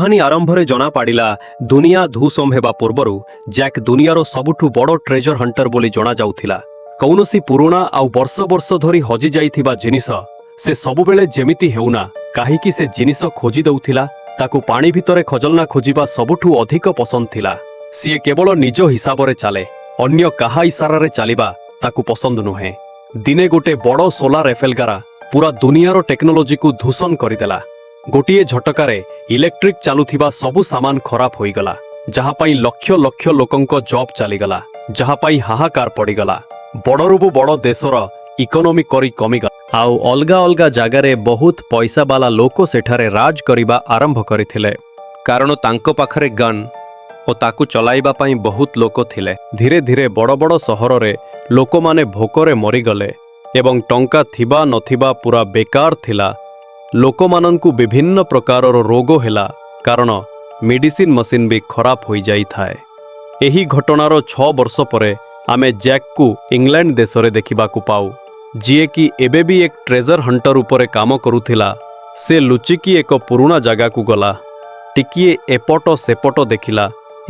କାହାଣୀ ଆରମ୍ଭରେ ଜଣାପଡ଼ିଲା ଦୁନିଆ ଧୂସମ୍ ହେବା ପୂର୍ବରୁ ଜ୍ୟାକ୍ ଦୁନିଆର ସବୁଠୁ ବଡ଼ ଟ୍ରେଜର ହଣ୍ଟର ବୋଲି ଜଣାଯାଉଥିଲା। କୌଣସି ପୁରୁଣା ଆଉ ବର୍ଷ ବର୍ଷ ଧରି ହଜିଯାଇଥିବା ଜିନିଷ ସେ ସବୁବେଳେ ଯେମିତି ହେଉନା କାହିଁକି ସେ ଜିନିଷ ଖୋଜି ଦେଉଥିଲା, ତାକୁ ପାଣି ଭିତରେ ଖଜଲନା ଖୋଜିବା ସବୁଠୁ ଅଧିକ ପସନ୍ଦ ଥିଲା। ସିଏ କେବଳ ନିଜ ହିସାବରେ ଚାଲେ, ଅନ୍ୟ କାହା ଇସାରାରେ ଚାଲିବା ତାକୁ ପସନ୍ଦ ନୁହେଁ। ଦିନେ ଗୋଟେ ବଡ଼ ସୋଲାର ଏଫେଲଗାରା ପୁରା ଦୁନିଆର ଟେକ୍ନୋଲୋଜିକୁ ଧୂସନ କରିଦେଲା। ଗୋଟିଏ ଝଟକାରେ ଇଲେକ୍ଟ୍ରିକ୍ ଚାଲୁଥିବା ସବୁ ସାମାନ ଖରାପ ହୋଇଗଲା, ଯାହା ପାଇଁ ଲକ୍ଷ ଲକ୍ଷ ଲୋକଙ୍କ ଜବ୍ ଚାଲିଗଲା, ଯାହା ପାଇଁ ହାହାକାର ପଡ଼ିଗଲା। ବଡ଼ରୁ ବଡ଼ ଦେଶର ଇକୋନୋମି କରି କମିଗଲା, ଆଉ ଅଲଗା ଅଲଗା ଜାଗାରେ ବହୁତ ପଇସାବାଲା ଲୋକ ସେଠାରେ ରାଜ କରିବା ଆରମ୍ଭ କରିଥିଲେ, କାରଣ ତାଙ୍କ ପାଖରେ ଗନ୍ ଓ ତାକୁ ଚଲାଇବା ପାଇଁ ବହୁତ ଲୋକ ଥିଲେ। ଧୀରେ ଧୀରେ ବଡ଼ ବଡ଼ ସହରରେ ଲୋକମାନେ ଭୋକରେ ମରିଗଲେ ଏବଂ ଟଙ୍କା ଥିବା ନଥିବା ପୁରା ବେକାର ଥିଲା। ଲୋକମାନଙ୍କୁ ବିଭିନ୍ନ ପ୍ରକାରର ରୋଗ ହେଲା, କାରଣ ମେଡିସିନ ମେସିନ ବି ଖରାପ ହୋଇଯାଇଥାଏ। ଏହି ଘଟଣାର 6 ବର୍ଷ ପରେ ଆମେ ଜ୍ୟାକ୍କୁ ଇଂଲଣ୍ଡ ଦେଶରେ ଦେଖିବାକୁ ପାଉ, ଯିଏକି ଏବେ ବି ଏକ ଟ୍ରେଜର ହଣ୍ଟର ଉପରେ କାମ କରୁଥିଲା। ସେ ଲୁଚିକି ଏକ ପୁରୁଣା ଜାଗାକୁ ଗଲା, ଟିକିଏ ଏପଟ ସେପଟ ଦେଖିଲା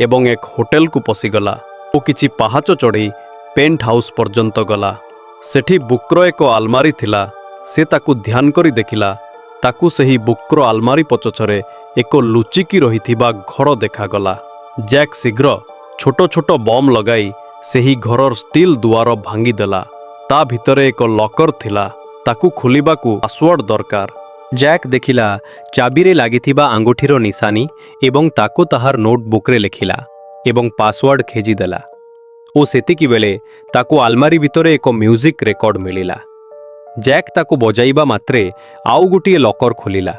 ଏବଂ ଏକ ହୋଟେଲକୁ ପଶିଗଲା ଓ କିଛି ପାହାଚ ଚଢ଼ି ପେଣ୍ଟ ହାଉସ୍ ପର୍ଯ୍ୟନ୍ତ ଗଲା। ସେଠି ବୁକ୍ର ଏକ ଆଲମାରୀ ଥିଲା। ସେ ତାକୁ ଧ୍ୟାନ କରି ଦେଖିଲା। ତାକୁ ସେହି ବୁକ୍ର ଆଲମାରୀ ପଛରେ ଏକ ଲୁଚିକି ରହିଥିବା ଘର ଦେଖାଗଲା। ଜ୍ୟାକ୍ ଶୀଘ୍ର ଛୋଟ ଛୋଟ ବମ୍ ଲଗାଇ ସେହି ଘରର ଷ୍ଟିଲ୍ ଦୁଆର ଭାଙ୍ଗିଦେଲା। ତା ଭିତରେ ଏକ ଲକର ଥିଲା, ତାକୁ ଖୋଲିବାକୁ ପାସୱାର୍ଡ ଦରକାର। ଜ୍ୟାକ୍ ଦେଖିଲା ଚାବିରେ ଲାଗିଥିବା ଆଙ୍ଗୁଠିର ନିଶାନୀ ଏବଂ ତାକୁ ତାହାର ନୋଟବୁକ୍ରେ ଲେଖିଲା ଏବଂ ପାସୱାର୍ଡ ଖେଜିଦେଲା। ଓ ସେତିକିବେଳେ ତାକୁ ଆଲମାରୀ ଭିତରେ ଏକ ମ୍ୟୁଜିକ୍ ରେକର୍ଡ ମିଳିଲା। ଜ୍ୟାକ୍ ତାକୁ ବଜାଇବା ମାତ୍ରେ ଆଉ ଗୋଟିଏ ଲକର ଖୋଲିଲା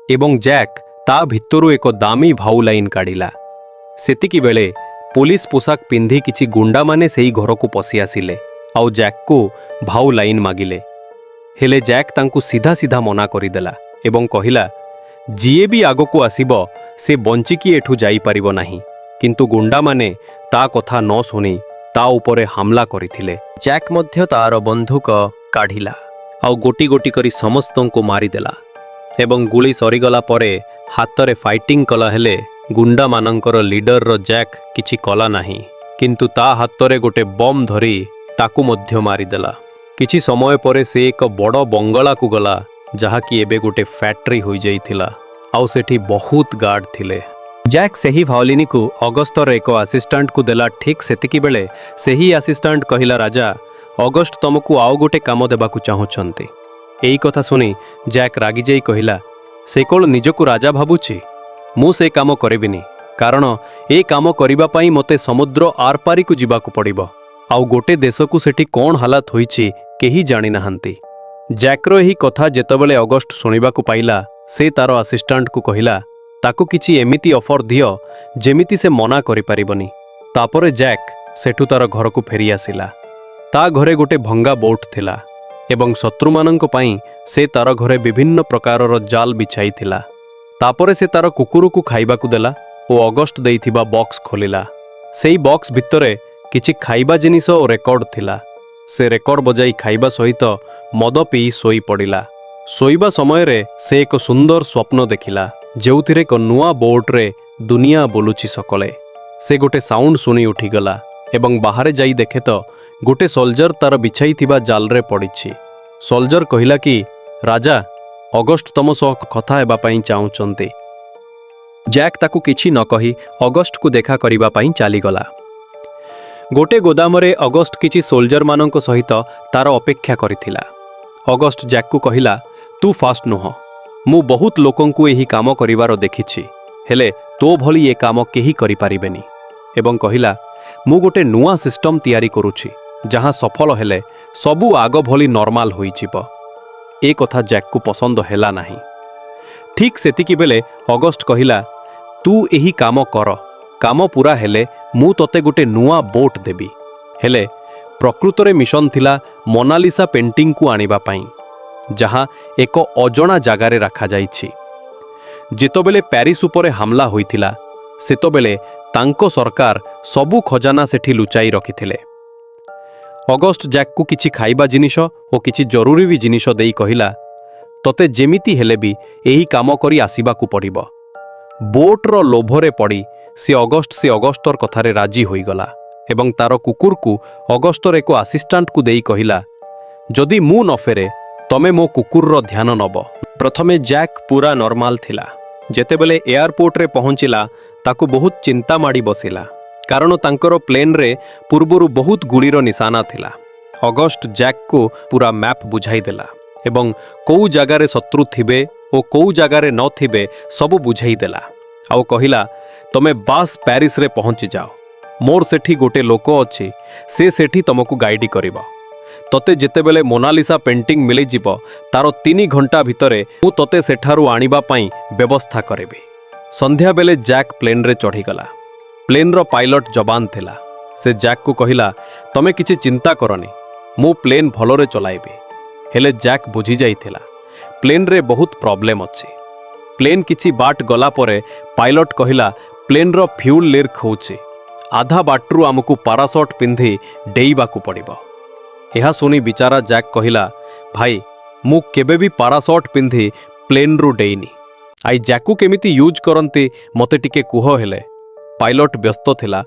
ଏବଂ ଜ୍ୟାକ୍ ତା ଭିତରୁ ଏକ ଦାମୀ ଭାଉଲାଇନ୍ କାଢ଼ିଲା। ସେତିକିବେଳେ ପୋଲିସ ପୋଷାକ ପିନ୍ଧି କିଛି ଗୁଣ୍ଡାମାନେ ସେହି ଘରକୁ ପଶି ଆସିଲେ ଆଉ ଜ୍ୟାକ୍କୁ ଭାଉଲାଇନ୍ ମାଗିଲେ। ହେଲେ ଜ୍ୟାକ୍ ତାଙ୍କୁ ସିଧା ସିଧା ମନା କରିଦେଲା ଏବଂ କହିଲା, ଯିଏ ବି ଆଗକୁ ଆସିବ ସେ ବଞ୍ଚିକି ଏଠୁ ଯାଇପାରିବ ନାହିଁ। କିନ୍ତୁ ଗୁଣ୍ଡାମାନେ ତା କଥା ନ ଶୁଣି ତା ଉପରେ ହାମଲା କରିଥିଲେ। ଜ୍ୟାକ୍ ମଧ୍ୟ ତାର ବନ୍ଧୁକ କାଢ଼ିଲା ଆଉ ଗୋଟି ଗୋଟି କରି ସମସ୍ତଙ୍କୁ ମାରିଦେଲା ଏବଂ ଗୁଳି ସରିଗଲା ପରେ ହାତରେ ଫାଇଟିଂ କଲା। ହେଲେ ଗୁଣ୍ଡାମାନଙ୍କର ଲିଡରର ଜ୍ୟାକ୍ କିଛି କଲା ନାହିଁ, କିନ୍ତୁ ତା ହାତରେ ଗୋଟେ ବମ୍ ଧରି ତାକୁ ମଧ୍ୟ ମାରିଦେଲା। କିଛି ସମୟ ପରେ ସେ ଏକ ବଡ଼ ବଙ୍ଗଳାକୁ ଗଲା, ଯାହାକି ଏବେ ଗୋଟେ ଫ୍ୟାକ୍ଟ୍ରି ହୋଇଯାଇଥିଲା ଆଉ ସେଠି ବହୁତ ଗାର୍ଡ ଥିଲେ। ଜ୍ୟାକ୍ ସେହି ଭାଓଲିନକୁ ଅଗଷ୍ଟର ଏକ ଆସିଷ୍ଟାଣ୍ଟକୁ ଦେଲା। ଠିକ୍ ସେତିକିବେଳେ ସେହି ଆସିଷ୍ଟାଣ୍ଟ କହିଲା, ରାଜା ଅଗଷ୍ଟ ତମକୁ ଆଉ ଗୋଟେ କାମ ଦେବାକୁ ଚାହୁଁଛନ୍ତି। ଏଇ କଥା ଶୁଣି ଜ୍ୟାକ୍ ରାଗିଯାଇ କହିଲା, ସେ କ'ଣ ନିଜକୁ ରାଜା ଭାବୁଛି? ମୁଁ ସେ କାମ କରିବିନି, କାରଣ ଏ କାମ କରିବା ପାଇଁ ମୋତେ ସମୁଦ୍ର ଆରପାରିକୁ ଯିବାକୁ ପଡ଼ିବ ଆଉ ଗୋଟେ ଦେଶକୁ ସେଠି କ'ଣ ହାଲାତ ହୋଇଛି କେହି ଜାଣିନାହାନ୍ତି। ଜ୍ୟାକ୍ର ଏହି କଥା ଯେତେବେଳେ ଅଗଷ୍ଟ ଶୁଣିବାକୁ ପାଇଲା, ସେ ତାର ଆସିଷ୍ଟାଣ୍ଟକୁ କହିଲା, ତାକୁ କିଛି ଏମିତି ଅଫର ଦିଅ ଯେମିତି ସେ ମନା କରିପାରିବନି। ତାପରେ ଜ୍ୟାକ୍ ସେଠୁ ତାର ଘରକୁ ଫେରିଆସିଲା। ତା ଘରେ ଗୋଟେ ଭଙ୍ଗା ବୋଟ୍ ଥିଲା ଏବଂ ଶତ୍ରୁମାନଙ୍କ ପାଇଁ ସେ ତାର ଘରେ ବିଭିନ୍ନ ପ୍ରକାରର ଜାଲ ବିଛାଇଥିଲା। ତାପରେ ସେ ତାର କୁକୁରକୁ ଖାଇବାକୁ ଦେଲା ଓ ଅଗଷ୍ଟ ଦେଇଥିବା ବକ୍ସ ଖୋଲିଲା। ସେଇ ବକ୍ସ ଭିତରେ କିଛି ଖାଇବା ଜିନିଷ ଓ ରେକର୍ଡ ଥିଲା। ସେ ରେକର୍ଡ ବଜାଇ ଖାଇବା ସହିତ ମଦ ପିଇ ଶୋଇପଡ଼ିଲା। ଶୋଇବା ସମୟରେ ସେ ଏକ ସୁନ୍ଦର ସ୍ୱପ୍ନ ଦେଖିଲା, ଯେଉଁଥିରେ ଏକ ନୂଆ ବୋଟ୍ରେ ଦୁନିଆ ବୁଲୁଛି ସକଳେ। ସେ ଗୋଟେ ସାଉଣ୍ଡ ଶୁଣି ଉଠିଗଲା ଏବଂ ବାହାରେ ଯାଇ ଦେଖେ ତ ଗୋଟେ ସୋଲଜର ତାର ବିଛାଇଥିବା ଜାଲରେ ପଡ଼ିଛି। ସୋଲଜର କହିଲା କି, ରାଜା ଅଗଷ୍ଟ ତମ ସହ କଥା ହେବା ପାଇଁ ଚାହୁଁଛନ୍ତି। ଜ୍ୟାକ୍ ତାକୁ କିଛି ନ କହି ଅଗଷ୍ଟକୁ ଦେଖା କରିବା ପାଇଁ ଚାଲିଗଲା। ଗୋଟେ ଗୋଦାମରେ ଅଗଷ୍ଟ କିଛି ସୋଲଜରମାନଙ୍କ ସହିତ ତାର ଅପେକ୍ଷା କରିଥିଲା। ଅଗଷ୍ଟ ଜ୍ୟାକ୍କୁ କହିଲା, ତୁ ଫାଷ୍ଟ ନୁହଁ, ମୁଁ ବହୁତ ଲୋକଙ୍କୁ ଏହି କାମ କରିବାର ଦେଖିଛି, ହେଲେ ତୋ ଭଳି ଏ କାମ କେହି କରିପାରିବେନି। ଏବଂ କହିଲା, ମୁଁ ଗୋଟେ ନୂଆ ସିଷ୍ଟମ ତିଆରି କରୁଛି, ଯାହା ସଫଳ ହେଲେ ସବୁ ଆଗ ଭଳି ନର୍ମାଲ ହୋଇଯିବ। ଏ କଥା ଜ୍ୟାକ୍କୁ ପସନ୍ଦ ହେଲା ନାହିଁ। ଠିକ୍ ସେତିକିବେଳେ ଅଗଷ୍ଟ କହିଲା, ତୁ ଏହି କାମ କର, କାମ ପୂରା ହେଲେ ମୁଁ ତତେ ଗୋଟେ ନୂଆ ବୋଟ୍ ଦେବି। ହେଲେ ପ୍ରକୃତରେ ମିଶନ ଥିଲା ମୋନାଲିସା ପେଣ୍ଟିଂକୁ ଆଣିବା ପାଇଁ, ଯାହା ଏକ ଅଜଣା ଜାଗାରେ ରଖାଯାଇଛି। ଯେତେବେଳେ ପ୍ୟାରିସ୍ ଉପରେ ହାମଲା ହୋଇଥିଲା, ସେତେବେଳେ ତାଙ୍କ ସରକାର ସବୁ ଖଜାନା ସେଠି ଲୁଚାଇ ରଖିଥିଲେ। ଅଗଷ୍ଟ ଜ୍ୟାକ୍କୁ କିଛି ଖାଇବା ଜିନିଷ ଓ କିଛି ଜରୁରୀ ବି ଜିନିଷ ଦେଇ କହିଲା, ତତେ ଯେମିତି ହେଲେ ବି ଏହି କାମ କରି ଆସିବାକୁ ପଡ଼ିବ। ବୋଟ୍ର ଲୋଭରେ ପଡ଼ି ସେ ଅଗଷ୍ଟର କଥାରେ ରାଜି ହୋଇଗଲା ଏବଂ ତାର କୁକୁରକୁ ଅଗଷ୍ଟର ଏକ ଆସିଷ୍ଟାଣ୍ଟକୁ ଦେଇ କହିଲା, ଯଦି ମୁଁ ନ ଫେରେ ତମେ ମୋ କୁକୁରର ଧ୍ୟାନ ନବ। ପ୍ରଥମେ ଜ୍ୟାକ୍ ପୁରା ନର୍ମାଲ ଥିଲା। ଯେତେବେଳେ ଏୟାରପୋର୍ଟରେ ପହଞ୍ଚିଲା ତାକୁ ବହୁତ ଚିନ୍ତା ମାଡ଼ି ବସିଲା, କାରଣ ତାଙ୍କର ପ୍ଲେନ୍ରେ ପୂର୍ବରୁ ବହୁତ ଗୁଳିର ନିଶାନା ଥିଲା। ଅଗଷ୍ଟ ଜ୍ୟାକ୍କୁ ପୁରା ମ୍ୟାପ୍ ବୁଝାଇଦେଲା ଏବଂ କେଉଁ ଜାଗାରେ ଶତ୍ରୁ ଥିବେ ଓ କେଉଁ ଜାଗାରେ ନଥିବେ ସବୁ ବୁଝାଇଦେଲା। ଆଉ କହିଲା, ତମେ ବାସ୍ ପ୍ୟାରିସରେ ପହଞ୍ଚିଯାଅ। ମୋର ସେଠି ଗୋଟେ ଲୋକ ଅଛି, ସେ ସେଠି ତମକୁ ଗାଇଡ୍ କରିବ। ତତେ ଯେତେବେଳେ ମୋନାଲିସା ପେଣ୍ଟିଂ ମିଳିଯିବ ତାର 3 ଘଣ୍ଟା ଭିତରେ ମୁଁ ତତେ ସେଠାରୁ ଆଣିବା ପାଇଁ ବ୍ୟବସ୍ଥା କରିବି। ସନ୍ଧ୍ୟାବେଳେ ଜ୍ୟାକ୍ ପ୍ଲେନ୍ରେ ଚଢ଼ିଗଲା। ପ୍ଲେନ୍ର ପାଇଲଟ ଯବାନ ଥିଲା। ସେ ଜ୍ୟାକ୍କୁ କହିଲା, ତମେ କିଛି ଚିନ୍ତା କରନି, ମୁଁ ପ୍ଲେନ୍ ଭଲରେ ଚଲାଇବି। ହେଲେ ଜ୍ୟାକ୍ ବୁଝିଯାଇଥିଲା ପ୍ଲେନ୍ରେ ବହୁତ ପ୍ରୋବ୍ଲେମ୍ ଅଛି। ପ୍ଲେନ୍ କିଛି ବାଟ ଗଲା ପରେ ପାଇଲଟ କହିଲା, ପ୍ଲେନ୍ର ଫ୍ୟୁଲ୍ ଲିକ୍ ହେଉଛି। ଆଧା ବାଟରୁ ଆମକୁ ପାରାସଟ୍ ପିନ୍ଧି ଡେଇବାକୁ ପଡ଼ିବ। ଏହା ଶୁଣି ବିଚାରା ଜ୍ୟାକ୍ କହିଲା, ଭାଇ ମୁଁ କେବେ ବି ପାରାସଟ୍ ପିନ୍ଧି ପ୍ଲେନ୍ରୁ ଡେଇନି। ଆଇ ଜ୍ୟାକ୍କୁ କେମିତି ୟୁଜ୍ କରନ୍ତି ମୋତେ ଟିକେ କୁହ। ହେଲେ ପାଇଲଟ ବ୍ୟସ୍ତ ଥିଲା,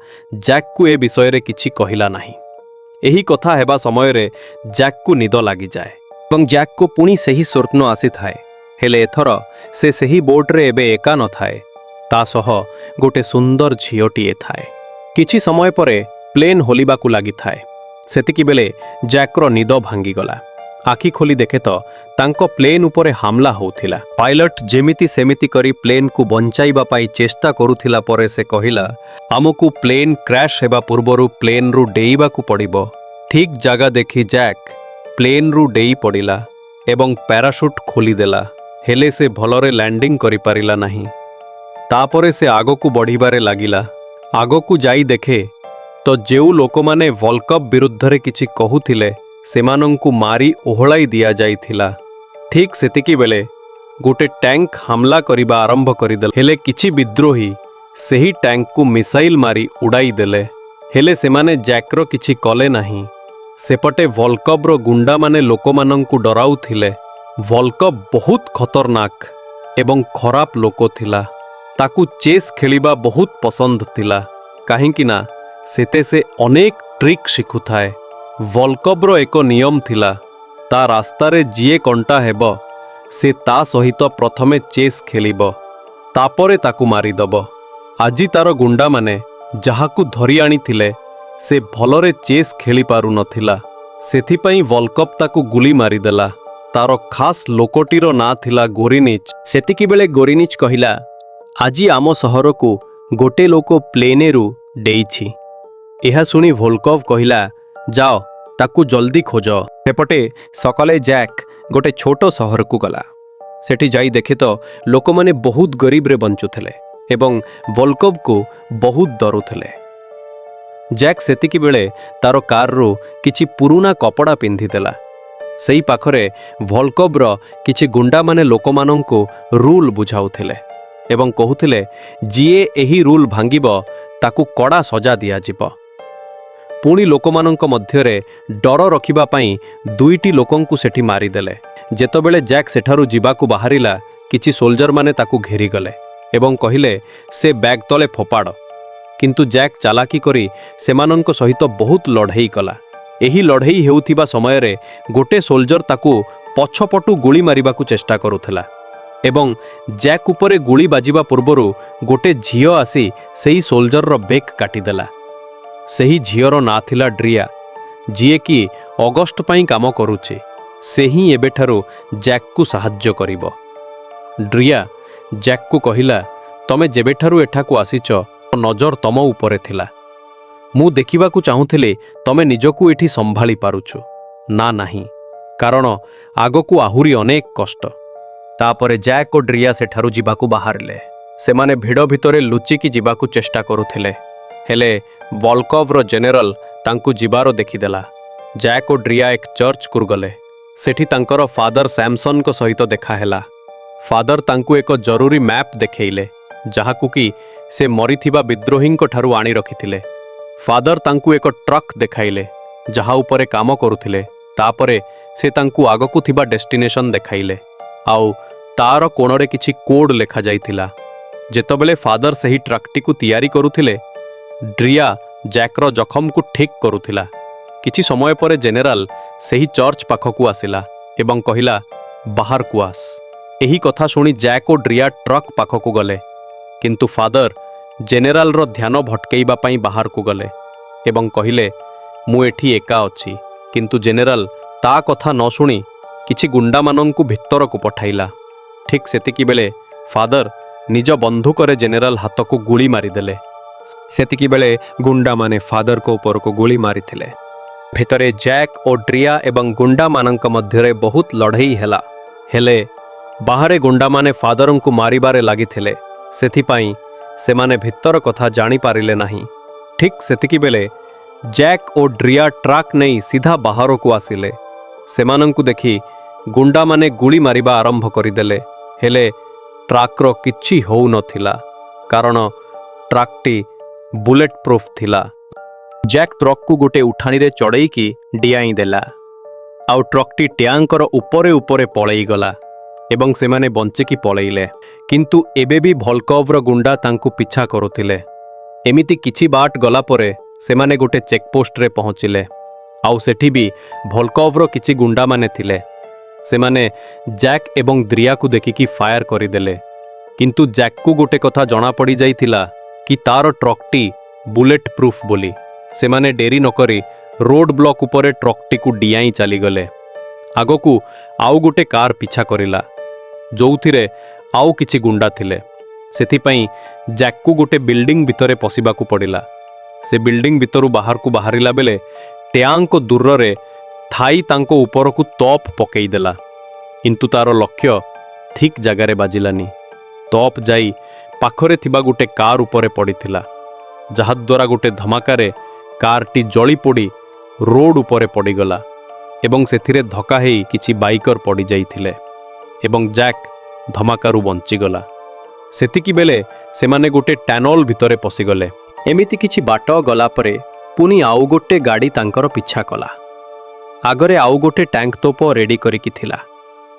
ଜ୍ୟାକ୍କୁ ଏ ବିଷୟରେ କିଛି କହିଲା ନାହିଁ। ଏହି କଥା ହେବା ସମୟରେ ଜ୍ୟାକ୍କୁ ନିଦ ଲାଗିଯାଏ ଏବଂ ଜ୍ୟାକ୍କୁ ପୁଣି ସେହି ସ୍ୱପ୍ନ ଆସିଥାଏ। ହେଲେ ଏଥର ସେ ସେହି ବୋଟ୍ରେ ଏବେ ଏକା ନଥାଏ, ତା ସହ ଗୋଟେ ସୁନ୍ଦର ଝିଅଟିଏ ଥାଏ। କିଛି ସମୟ ପରେ ପ୍ଲେନ୍ ହଲିବାକୁ ଲାଗିଥାଏ। ସେତିକିବେଳେ ଜ୍ୟାକ୍ର ନିଦ ଭାଙ୍ଗିଗଲା। ଆଖି ଖୋଲି ଦେଖେ ତ ତାଙ୍କ ପ୍ଲେନ୍ ଉପରେ ହାମଲା ହେଉଥିଲା। ପାଇଲଟ ଯେମିତି ସେମିତି କରି ପ୍ଲେନ୍କୁ ବଞ୍ଚାଇବା ପାଇଁ ଚେଷ୍ଟା କରୁଥିଲା ପରେ ସେ କହିଲା, ଆମକୁ ପ୍ଲେନ୍ କ୍ରାଶ୍ ହେବା ପୂର୍ବରୁ ପ୍ଲେନ୍ରୁ ଡେଇବାକୁ ପଡ଼ିବ। ଠିକ୍ ଜାଗା ଦେଖି ଜ୍ୟାକ୍ ପ୍ଲେନ୍ରୁ ଡେଇ ପଡ଼ିଲା ଏବଂ ପ୍ୟାରାସୁଟ୍ ଖୋଲିଦେଲା। ହେଲେ ସେ ଭଲରେ ଲ୍ୟାଣ୍ଡିଂ କରିପାରିଲା ନାହିଁ। ତାପରେ ସେ ଆଗକୁ ବଢ଼ିବାରେ ଲାଗିଲା। ଆଗକୁ ଯାଇ ଦେଖେ ତ ଯେଉଁ ଲୋକମାନେ ୱାର୍ଲ୍ଡ କପ୍ ବିରୁଦ୍ଧରେ କିଛି କହୁଥିଲେ ସେମାନଙ୍କୁ ମାରି ଓହଳାଇ ଦିଆଯାଇଥିଲା। ଠିକ୍ ସେତିକିବେଳେ ଗୋଟେ ଟ୍ୟାଙ୍କ ହାମଲା କରିବା ଆରମ୍ଭ କରିଦେଲା। ହେଲେ କିଛି ବିଦ୍ରୋହୀ ସେହି ଟ୍ୟାଙ୍କକୁ ମିସାଇଲ୍ ମାରି ଉଡ଼ାଇ ଦେଲେ। ହେଲେ ସେମାନେ ଜ୍ୟାକ୍ର କିଛି କଲେ ନାହିଁ। ସେପଟେ ୱାର୍ଲ୍ଡ କପ୍ର ଗୁଣ୍ଡାମାନେ ଲୋକମାନଙ୍କୁ ଡରାଉଥିଲେ। ୱାର୍ଲ୍ଡ କପ୍ ବହୁତ ଖତରନାକ ଏବଂ ଖରାପ ଲୋକ ଥିଲା। ତାକୁ ଚେସ୍ ଖେଳିବା ବହୁତ ପସନ୍ଦ ଥିଲା, କାହିଁକି ନା ସେତେ ସେ ଅନେକ ଟ୍ରିକ୍ ଶିଖୁଥାଏ। ୱାର୍ଲ୍ଡ କପ୍ର ଏକ ନିୟମ ଥିଲା, ତା ରାସ୍ତାରେ ଯିଏ କଣ୍ଟା ହେବ ସେ ତା ସହିତ ପ୍ରଥମେ ଚେସ୍ ଖେଳିବ, ତାପରେ ତାକୁ ମାରିଦେବ। ଆଜି ତାର ଗୁଣ୍ଡାମାନେ ଯାହାକୁ ଧରି ଆଣିଥିଲେ ସେ ଭଲରେ ଚେସ୍ ଖେଳିପାରୁନଥିଲା। ସେଥିପାଇଁ ୱାର୍ଲ୍ଡ କପ୍ ତାକୁ ଗୁଳି ମାରିଦେଲା। ତାର ଖାସ୍ ଲୋକଟିର ନାଁ ଥିଲା ଗୋରିନିଚ୍। ସେତିକିବେଳେ ଗୋରିନିଚ୍ କହିଲା, ଆଜି ଆମ ସହରକୁ ଗୋଟେ ଲୋକ ପ୍ଲେନେରୁ ଡେଇଛି। ଏହା ଶୁଣି ଭୋଲ୍କୋଭ କହିଲା, ଯାଅ ତାକୁ ଜଲ୍ଦି ଖୋଜ। ସେପଟେ ସକାଳେ ଜ୍ୟାକ୍ ଗୋଟେ ଛୋଟ ସହରକୁ ଗଲା। ସେଠି ଯାଇ ଦେଖେ ତ ଲୋକମାନେ ବହୁତ ଗରିବରେ ବଞ୍ଚୁଥିଲେ ଏବଂ ଭୋଲ୍କୋଭକୁ ବହୁତ ଡରୁଥିଲେ। ଜ୍ୟାକ୍ ସେତିକିବେଳେ ତାର କାର୍ରୁ କିଛି ପୁରୁଣା କପଡ଼ା ପିନ୍ଧିଦେଲା। ସେହି ପାଖରେ ଭୋଲ୍କୋଭର କିଛି ଗୁଣ୍ଡାମାନେ ଲୋକମାନଙ୍କୁ ରୁଲ୍ ବୁଝାଉଥିଲେ ଏବଂ କହୁଥିଲେ, ଯିଏ ଏହି ରୁଲ୍ ଭାଙ୍ଗିବ ତାକୁ କଡ଼ା ସଜା ଦିଆଯିବ। ପୁଣି ଲୋକମାନଙ୍କ ମଧ୍ୟରେ ଡର ରଖିବା ପାଇଁ 2ଟି ଲୋକଙ୍କୁ ସେଠି ମାରିଦେଲେ। ଯେତେବେଳେ ଜ୍ୟାକ୍ ସେଠାରୁ ଯିବାକୁ ବାହାରିଲା କିଛି ସୋଲ୍ଜରମାନେ ତାକୁ ଘେରିଗଲେ ଏବଂ କହିଲେ, ସେ ବ୍ୟାଗ୍ ତଳେ ଫୋପାଡ଼। କିନ୍ତୁ ଜ୍ୟାକ୍ ଚାଲାକି କରି ସେମାନଙ୍କ ସହିତ ବହୁତ ଲଢ଼େଇ କଲା। ଏହି ଲଢ଼େଇ ହେଉଥିବା ସମୟରେ ଗୋଟେ ସୋଲ୍ଜର ତାକୁ ପଛପଟୁ ଗୁଳି ମାରିବାକୁ ଚେଷ୍ଟା କରୁଥିଲା ଏବଂ ଜ୍ୟାକ୍ ଉପରେ ଗୁଳି ବାଜିବା ପୂର୍ବରୁ ଗୋଟେ ଝିଅ ଆସି ସେହି ସୋଲ୍ଜରର ବେକ୍ କାଟିଦେଲା। ସେହି ଝିଅର ନାଁ ଥିଲା ଡ୍ରିଆ, ଯିଏକି ଅଗଷ୍ଟ ପାଇଁ କାମ କରୁଛି। ସେ ହିଁ ଏବେଠାରୁ ଜ୍ୟାକ୍କୁ ସାହାଯ୍ୟ କରିବ। ଡ୍ରିଆ ଜ୍ୟାକ୍କୁ କହିଲା, ତମେ ଯେବେଠାରୁ ଏଠାକୁ ଆସିଛ ନଜର ତମ ଉପରେ ଥିଲା। ମୁଁ ଦେଖିବାକୁ ଚାହୁଁଥିଲି ତମେ ନିଜକୁ ଏଠି ସମ୍ଭାଳି ପାରୁଛୁ ନା ନାହିଁ, କାରଣ ଆଗକୁ ଆହୁରି ଅନେକ କଷ୍ଟ। ତାପରେ ଜ୍ୟାକ୍ ଓ ଡ୍ରିଆ ସେଠାରୁ ଯିବାକୁ ବାହାରିଲେ। ସେମାନେ ଭିଡ଼ ଭିତରେ ଲୁଚିକି ଯିବାକୁ ଚେଷ୍ଟା କରୁଥିଲେ। ହେଲେ ଭୋଲ୍କୋଭର ଜେନେରାଲ ତାଙ୍କୁ ଯିବାର ଦେଖିଦେଲା। ଜ୍ୟାକ୍ ଓ ଡ୍ରିଆ ଏକ ଚର୍ଚ୍ଚକୁ ଗଲେ। ସେଠି ତାଙ୍କର ଫାଦର ସ୍ୟାମସନଙ୍କ ସହିତ ଦେଖା ହେଲା। ଫାଦର ତାଙ୍କୁ ଏକ ଜରୁରୀ ମ୍ୟାପ୍ ଦେଖେଇଲେ, ଯାହାକୁ କି ସେ ମରିଥିବା ବିଦ୍ରୋହୀଙ୍କ ଠାରୁ ଆଣି ରଖିଥିଲେ। ଫାଦର ତାଙ୍କୁ ଏକ ଟ୍ରକ୍ ଦେଖାଇଲେ ଯାହା ଉପରେ କାମ କରୁଥିଲେ। ତାପରେ ସେ ତାଙ୍କୁ ଆଗକୁ ଥିବା ଡେଷ୍ଟିନେସନ୍ ଦେଖାଇଲେ ଆଉ ତାର କୋଣରେ କିଛି କୋଡ୍ ଲେଖାଯାଇଥିଲା। ଯେତେବେଳେ ଫାଦର ସେହି ଟ୍ରକ୍ଟିକୁ ତିଆରି କରୁଥିଲେ, ଡ୍ରିଆ ଜ୍ୟାକ୍ର ଜଖମକୁ ଠିକ୍ କରୁଥିଲା। କିଛି ସମୟ ପରେ ଜେନେରାଲ ସେହି ଚର୍ଚ୍ଚ ପାଖକୁ ଆସିଲା ଏବଂ କହିଲା, ବାହାରକୁ ଆସ। ଏହି କଥା ଶୁଣି ଜ୍ୟାକ୍ ଓ ଡ୍ରିଆ ଟ୍ରକ୍ ପାଖକୁ ଗଲେ, କିନ୍ତୁ ଫାଦର ଜେନେରାଲର ଧ୍ୟାନ ଭଟକେଇବା ପାଇଁ ବାହାରକୁ ଗଲେ ଏବଂ କହିଲେ, ମୁଁ ଏଠି ଏକା ଅଛି। କିନ୍ତୁ ଜେନେରାଲ ତା କଥା ନ ଶୁଣି କିଛି ଗୁଣ୍ଡାମାନଙ୍କୁ ଭିତରକୁ ପଠାଇଲା। ଠିକ୍ ସେତିକିବେଳେ ଫାଦର ନିଜ ବନ୍ଧୁକରେ ଜେନେରାଲ ହାତକୁ ଗୁଳି ମାରିଦେଲେ। ସେତିକିବେଳେ ଗୁଣ୍ଡାମାନେ ଫାଦରଙ୍କ ଉପରକୁ ଗୁଳି ମାରିଥିଲେ। ଭିତରେ ଜ୍ୟାକ୍ ଓ ଡ୍ରିଆ ଏବଂ ଗୁଣ୍ଡାମାନଙ୍କ ମଧ୍ୟରେ ବହୁତ ଲଢ଼େଇ ହେଲା। ହେଲେ ବାହାରେ ଗୁଣ୍ଡାମାନେ ଫାଦରଙ୍କୁ ମାରିବାରେ ଲାଗିଥିଲେ, ସେଥିପାଇଁ ସେମାନେ ଭିତର କଥା ଜାଣିପାରିଲେ ନାହିଁ। ଠିକ୍ ସେତିକିବେଳେ ଜ୍ୟାକ୍ ଓ ଡ୍ରିଆ ଟ୍ରକ୍ ନେଇ ସିଧା ବାହାରକୁ ଆସିଲେ। ସେମାନଙ୍କୁ ଦେଖି ଗୁଣ୍ଡାମାନେ ଗୁଳି ମାରିବା ଆରମ୍ଭ କରିଦେଲେ। ହେଲେ ଟ୍ରକ୍ର କିଛି ହେଉନଥିଲା, କାରଣ ଟ୍ରକ୍ଟି ବୁଲେଟ୍ ପ୍ରୁଫ୍ ଥିଲା। ଜ୍ୟାକ୍ ଟ୍ରକ୍କୁ ଗୋଟେ ଉଠାଣିରେ ଚଢ଼େଇକି ଡିଆଇଁ ଦେଲା, ଆଉ ଟ୍ରକ୍ଟି ଟ୍ୟାଙ୍କର ଉପରେ ଉପରେ ପଳେଇଗଲା ଏବଂ ସେମାନେ ବଞ୍ଚିକି ପଳେଇଲେ। କିନ୍ତୁ ଏବେ ବି ଭଲ୍କୋଭର ଗୁଣ୍ଡା ତାଙ୍କୁ ପିଛା କରୁଥିଲେ। ଏମିତି କିଛି ବାଟ ଗଲା ପରେ ସେମାନେ ଗୋଟେ ଚେକପୋଷ୍ଟରେ ପହଞ୍ଚିଲେ, ଆଉ ସେଠି ବି ଭଲ୍କୋଭର କିଛି ଗୁଣ୍ଡାମାନେ ଥିଲେ। ସେମାନେ ଜ୍ୟାକ୍ ଏବଂ ଡ୍ରିଆକୁ ଦେଖିକି ଫାୟାର କରିଦେଲେ। କିନ୍ତୁ ଜ୍ୟାକ୍କୁ ଗୋଟେ କଥା ଜଣାପଡ଼ିଯାଇଥିଲା କି ତାର ଟ୍ରକ୍ଟି ବୁଲେଟ୍ ପ୍ରୁଫ୍ ବୋଲି। ସେମାନେ ଡେରି ନକରି ରୋଡ୍ ବ୍ଲକ୍ ଉପରେ ଟ୍ରକ୍ଟିକୁ ଡିଆଇଁ ଚାଲିଗଲେ। ଆଗକୁ ଆଉ ଗୋଟେ କାର୍ ପିଛା କରିଲା, ଯୋଉଥିରେ ଆଉ କିଛି ଗୁଣ୍ଡା ଥିଲେ। ସେଥିପାଇଁ ଜ୍ୟାକ୍କୁ ଗୋଟେ ବିଲ୍ଡିଂ ଭିତରେ ପଶିବାକୁ ପଡ଼ିଲା। ସେ ବିଲ୍ଡିଂ ଭିତରୁ ବାହାରକୁ ବାହାରିଲା ବେଳେ ଟ୍ୟାଙ୍କ ଦୂରରେ ଥାଇ ତାଙ୍କ ଉପରକୁ ତୋପ ପକେଇଦେଲା, କିନ୍ତୁ ତାର ଲକ୍ଷ୍ୟ ଠିକ୍ ଜାଗାରେ ବାଜିଲାନି। ତୋପ ଯାଇ ପାଖରେ ଥିବା ଗୋଟେ କାର୍ ଉପରେ ପଡ଼ିଥିଲା, ଯାହାଦ୍ୱାରା ଗୋଟେ ଧମାକାରେ କାର୍ଟି ଜଳିପୋଡ଼ି ରୋଡ୍ ଉପରେ ପଡ଼ିଗଲା ଏବଂ ସେଥିରେ ଧକ୍କା ହେଇ କିଛି ବାଇକର ପଡ଼ିଯାଇଥିଲେ ଏବଂ ଜ୍ୟାକ୍ ଧମାକାରୁ ବଞ୍ଚିଗଲା। ସେତିକିବେଳେ ସେମାନେ ଗୋଟେ ଟ୍ୟାନଲ୍ ଭିତରେ ପଶିଗଲେ। ଏମିତି କିଛି ବାଟ ଗଲା ପରେ ପୁଣି ଆଉ ଗୋଟେ ଗାଡ଼ି ତାଙ୍କର ପିଛା କଲା। ଆଗରେ ଆଉ ଗୋଟେ ଟ୍ୟାଙ୍କ ତୋପ ରେଡି କରିକି ଥିଲା,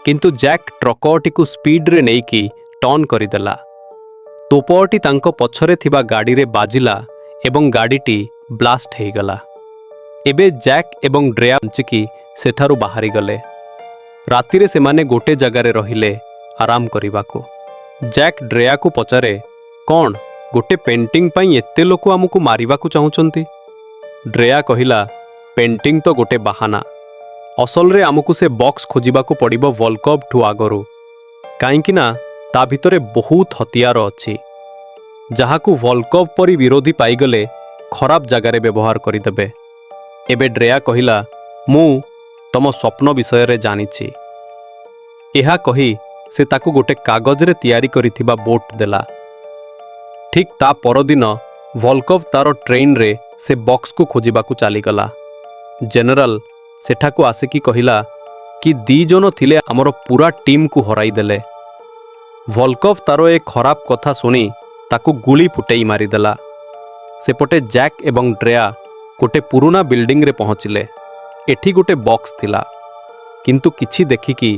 କିନ୍ତୁ ଜ୍ୟାକ୍ ଟ୍ରକଟିକୁ ସ୍ପିଡରେ ନେଇକି ଟର୍ନ କରିଦେଲା। ତୋପଟି ତାଙ୍କ ପଛରେ ଥିବା ଗାଡ଼ିରେ ବାଜିଲା ଏବଂ ଗାଡ଼ିଟି ବ୍ଲାଷ୍ଟ ହେଇଗଲା। ଏବେ ଜ୍ୟାକ୍ ଏବଂ ଡ୍ରେୟା ବଞ୍ଚିକି ସେଠାରୁ ବାହାରିଗଲେ। ରାତିରେ ସେମାନେ ଗୋଟେ ଜାଗାରେ ରହିଲେ ଆରାମ କରିବାକୁ। ଜ୍ୟାକ୍ ଡ୍ରେୟାକୁ ପଚାରେ, କ'ଣ ଗୋଟେ ପେଣ୍ଟିଂ ପାଇଁ ଏତେ ଲୋକ ଆମକୁ ମାରିବାକୁ ଚାହୁଁଛନ୍ତି? ଡ୍ରେୟା କହିଲା, ପେଣ୍ଟିଂ ତ ଗୋଟେ ବାହାନା। ଅସଲରେ ଆମକୁ ସେ ବକ୍ସ ଖୋଜିବାକୁ ପଡ଼ିବ ଭଲ୍କୋଭଠୁ ଆଗରୁ, କାହିଁକି ନା ତା ଭିତରେ ବହୁତ ହତିଆର ଅଛି, ଯାହାକୁ ଭଲ୍କୋଭ ପରି ବିରୋଧୀ ପାଇଗଲେ ଖରାପ ଜାଗାରେ ବ୍ୟବହାର କରିଦେବେ। ଏବେ ଡ୍ରେୟା କହିଲା, ମୁଁ ତମ ସ୍ୱପ୍ନ ବିଷୟରେ ଜାଣିଛି। ଏହା କହି ସେ ତାକୁ ଗୋଟେ କାଗଜରେ ତିଆରି କରିଥିବା ବୋଟ୍ ଦେଲା। ଠିକ୍ ତା ପରଦିନ ଭଲ୍କୋଭ ତାର ଟ୍ରେନ୍ରେ ସେ ବକ୍ସକୁ ଖୋଜିବାକୁ ଚାଲିଗଲା। ଜେନେରାଲ ସେଠାକୁ ଆସିକି କହିଲା କି 2 ଜଣ ଥିଲେ ଆମର ପୁରା ଟିମ୍କୁ ହରାଇଦେଲେ। ଭଲ୍କୋଭ ତାର ଏ ଖରାପ କଥା ଶୁଣି ତାକୁ ଗୁଳି ଫୁଟେଇ ମାରିଦେଲା। ସେପଟେ ଜ୍ୟାକ୍ ଏବଂ ଡ୍ରେୟା ଗୋଟେ ପୁରୁଣା ବିଲ୍ଡିଂରେ ପହଞ୍ଚିଲେ। ଏଠି ଗୋଟେ ବକ୍ସ ଥିଲା, କିନ୍ତୁ କିଛି ଦେଖିକି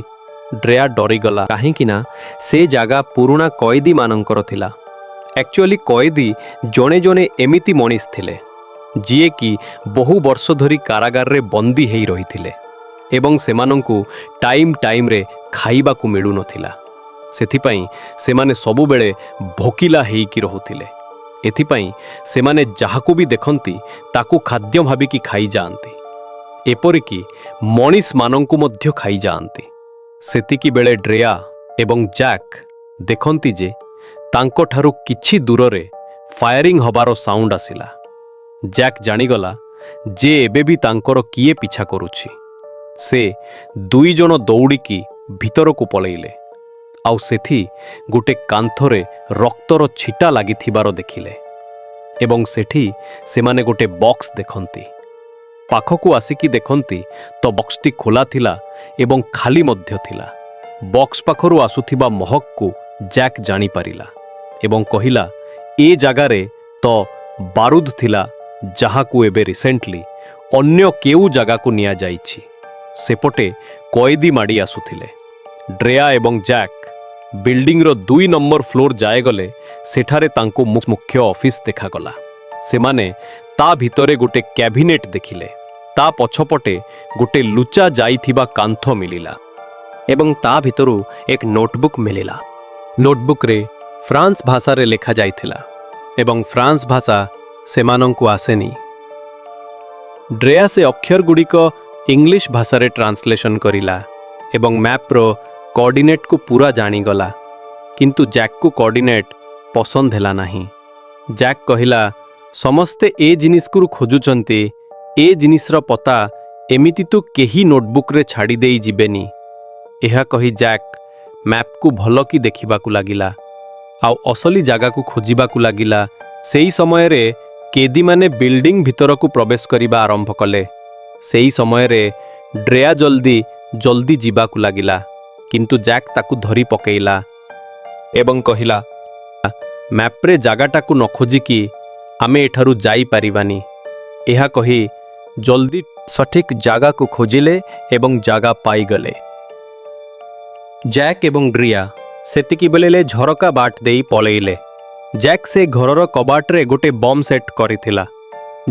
ଡ୍ରେୟା ଡରିଗଲା, କାହିଁକି ନା ସେ ଜାଗା ପୁରୁଣା କଏଦୀମାନଙ୍କର ଥିଲା। ଆକ୍ଚୁଆଲି କଏଦୀ ଜଣେ ଜଣେ ଏମିତି ମଣିଷ ଥିଲେ ଯିଏକି ବହୁ ବର୍ଷ ଧରି କାରାଗାରରେ ବନ୍ଦୀ ହେଇ ରହିଥିଲେ ଏବଂ ସେମାନଙ୍କୁ ଟାଇମ୍ରେ ଖାଇବାକୁ ମିଳୁନଥିଲା। ସେଥିପାଇଁ ସେମାନେ ସବୁବେଳେ ଭୋକିଲା ହେଇକି ରହୁଥିଲେ। ଏଥିପାଇଁ ସେମାନେ ଯାହାକୁ ବି ଦେଖନ୍ତି ତାକୁ ଖାଦ୍ୟ ଭାବିକି ଖାଇଯାଆନ୍ତି, ଏପରିକି ମଣିଷମାନଙ୍କୁ ମଧ୍ୟ ଖାଇଯାଆନ୍ତି। ସେତିକିବେଳେ ଡ୍ରେୟା ଏବଂ ଜ୍ୟାକ୍ ଦେଖନ୍ତି ଯେ ତାଙ୍କଠାରୁ କିଛି ଦୂରରେ ଫାୟାରିଂ ହବାର ସାଉଣ୍ଡ ଆସିଲା। ଜ୍ୟାକ୍ ଜାଣିଗଲା ଯେ ଏବେ ବି ତାଙ୍କର କିଏ ପିଛା କରୁଛି। ସେ 2 ଜଣ ଦୌଡ଼ିକି ଭିତରକୁ ପଳେଇଲେ, ଆଉ ସେଠି ଗୋଟେ କାନ୍ଥରେ ରକ୍ତର ଛିଟା ଲାଗିଥିବାର ଦେଖିଲେ ଏବଂ ସେଠି ସେମାନେ ଗୋଟେ ବକ୍ସ ଦେଖନ୍ତି। ପାଖକୁ ଆସିକି ଦେଖନ୍ତି ତ ବକ୍ସଟି ଖୋଲା ଥିଲା ଏବଂ ଖାଲି ମଧ୍ୟ ଥିଲା। ବକ୍ସ ପାଖରୁ ଆସୁଥିବା ମହକକୁ ଜ୍ୟାକ୍ ଜାଣିପାରିଲା ଏବଂ କହିଲା, ଏ ଜାଗାରେ ତ ବାରୁଦ ଥିଲା, ଯାହାକୁ ଏବେ ରିସେଣ୍ଟଲି ଅନ୍ୟ କେଉଁ ଜାଗାକୁ ନିଆଯାଇଛି। ସେପଟେ କଏଦୀ ମାଡ଼ି ଆସୁଥିଲେ। ଡ୍ରେୟା ଏବଂ ଜ୍ୟାକ୍ ବିଲ୍ଡିଂର 2 ନମ୍ବର ଫ୍ଲୋର ଯାଏଗଲେ ସେଠାରେ ତାଙ୍କୁ ମୁଖ୍ୟ ଅଫିସ୍ ଦେଖାଗଲା। ସେମାନେ ତା ଭିତରେ ଗୋଟେ କ୍ୟାବିନେଟ୍ ଦେଖିଲେ। ତା ପଛପଟେ ଗୋଟେ ଲୁଚା ଯାଇଥିବା କାନ୍ଥ ମିଳିଲା ଏବଂ ତା ଭିତରୁ ଏକ ନୋଟବୁକ୍ ମିଳିଲା। ନୋଟବୁକ୍ରେ ଫ୍ରାନ୍ସ ଭାଷାରେ ଲେଖାଯାଇଥିଲା ଏବଂ ଫ୍ରାନ୍ସ ଭାଷା ସେମାନଙ୍କୁ ଆସେନି। ଡ୍ରେୟା ସେ ଅକ୍ଷରଗୁଡ଼ିକ ଇଂଲିଶ ଭାଷାରେ ଟ୍ରାନ୍ସଲେସନ୍ କରିଲା ଏବଂ ମ୍ୟାପ୍ର କୋଅର୍ଡିନେଟ୍କୁ ପୁରା ଜାଣିଗଲା। କିନ୍ତୁ ଜ୍ୟାକ୍କୁ କୋଅର୍ଡିନେଟ୍ ପସନ୍ଦ ହେଲା ନାହିଁ। ଜ୍ୟାକ୍ କହିଲା, ସମସ୍ତେ ଏ ଜିନିଷକୁ ଖୋଜୁଛନ୍ତି, ଏ ଜିନିଷର ପତା ଏମିତି ତୁ କେହି ନୋଟବୁକ୍ରେ ଛାଡ଼ି ଦେଇ ଯିବେନି। ଏହା କହି ଜ୍ୟାକ୍ ମ୍ୟାପ୍କୁ ଭଲ କି ଦେଖିବାକୁ ଲାଗିଲା ଆଉ ଅସଲି ଜାଗାକୁ ଖୋଜିବାକୁ ଲାଗିଲା। ସେହି ସମୟରେ କେଦିମାନେ ବିଲ୍ଡିଂ ଭିତରକୁ ପ୍ରବେଶ କରିବା ଆରମ୍ଭ କଲେ। ସେହି ସମୟରେ ଡ୍ରେୟା ଜଲ୍ଦି ଯିବାକୁ ଲାଗିଲା, କିନ୍ତୁ ଜ୍ୟାକ୍ ତାକୁ ଧରି ପକେଇଲା ଏବଂ କହିଲା, ମ୍ୟାପ୍ରେ ଜାଗାଟାକୁ ନ ଖୋଜିକି ଆମେ ଏଠାରୁ ଯାଇପାରିବାନି। ଏହା କହି ଜଲ୍ଦି ସଠିକ୍ ଜାଗାକୁ ଖୋଜିଲେ ଏବଂ ଜାଗା ପାଇଗଲେ। ଜ୍ୟାକ୍ ଏବଂ ଡ୍ରେୟା ସେତିକିବେଳେ ଝରକା ବାଟ ଦେଇ ପଳେଇଲେ। ଜ୍ୟାକ୍ ସେ ଘରର କବାଟରେ ଗୋଟେ ବମ୍ ସେଟ୍ କରିଥିଲା।